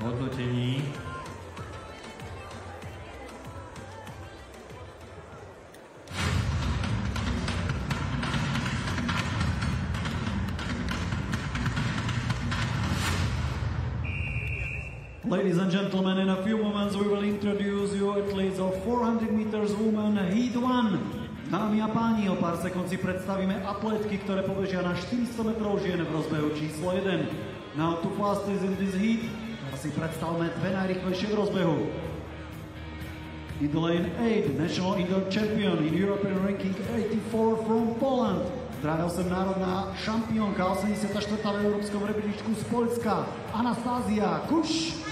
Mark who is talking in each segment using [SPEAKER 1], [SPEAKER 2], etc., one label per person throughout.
[SPEAKER 1] hodnotení.
[SPEAKER 2] Ladies and gentlemen, in a few moments we will introduce you athletes of 400 meters women Heat 1. Dámy a páni, o pár sekúnd si predstavíme atletky, ktoré pobežia na 400 metrov žien v rozbehu číslo 1. Now to fastest in this heat. Teraz si predstavme dve najrýchlejšie v rozbehu. In the lane 8, national indoor champion in European ranking 84 from Poland. Zdravil sem národná šampiónka 84. v európskom rebríčku z Poľska, Anastázia Kuš.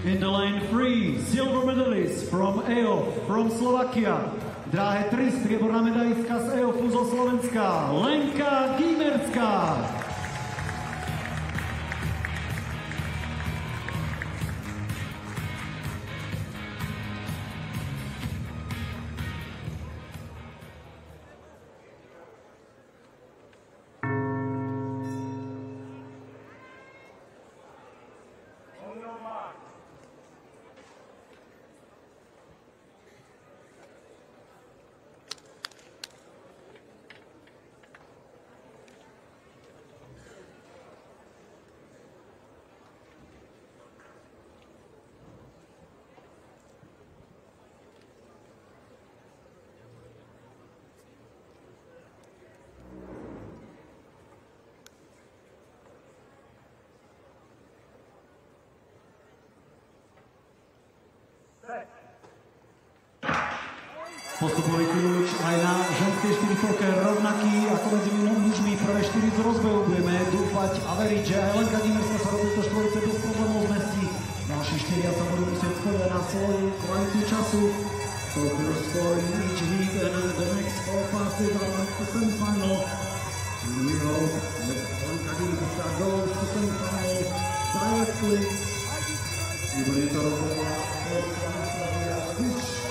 [SPEAKER 2] In the lane 3, silver medalist from EOF, from Slovakia. Drahé 3, strieborná medaiska z EOFu zo Slovenska, Lenka Gimerská. Postupový kľúč aj na ženskej 4-kolke rovnaký ako medzi mužmi. Prvé 4 z rozbehu budeme dúfať a veriť, že aj Lenka Gimerská sa do tejto štvorice bez problémov zmestí. Ďalší 4 sa budú musieť spoliehať na svoju kvalitu času. So we're scoring each heat and the next 4 fastest are at the semi-final. We hope that Lenka Gimerská goes to semi-final directly. Bude to roková Anastázia Kuš.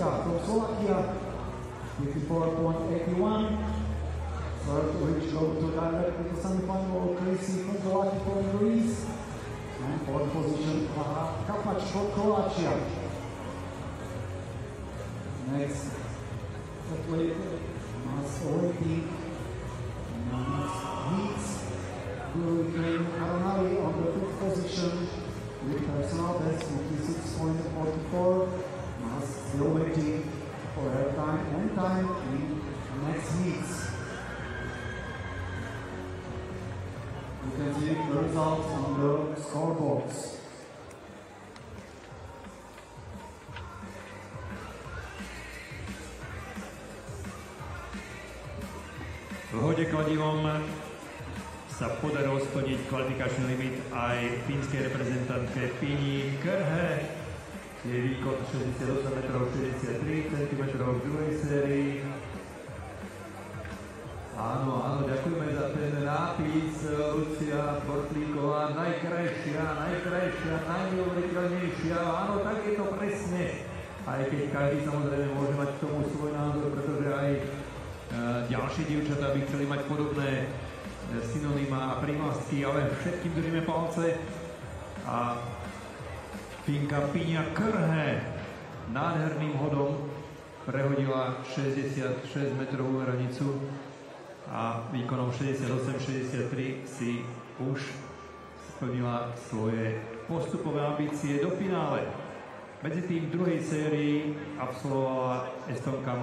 [SPEAKER 2] From Slovakia, 54.81. Third, which go to directly to semi-final, Tracy Fungolaki from Greece. And fourth position, Kapac from Croatia. Next, athlete, Mas Olympic, Mas Heats, Hurricane Aronari on the fifth position with personal best 56.44. Mas still waiting for her time and time in next heats. You can see the results on the scoreboards.
[SPEAKER 1] V hode kladivom sa podarilo splniť kvalifikačný limit aj fínskej reprezentantke Pini Körhe. Je výkon 68 metrov 63 cm v druhej sérii. Áno, ďakujeme za ten nápis. Lucia Bortlíková, najkrajšia, najneuveriteľnejšia. Áno, tak je to presne. Aj keď každý samozrejme môže mať k tomu svoj názor, pretože aj ďalšie dievčatá by chceli mať podobné synonymá a prívlastky, ale všetkým držíme palce. A Finka Píňa Körhe nádherným hodom prehodila 66 metrovú hranicu a výkonom 68-63 si už splnila svoje postupové ambície do finále. Medzi tým v druhej sérii absolvovala Estonka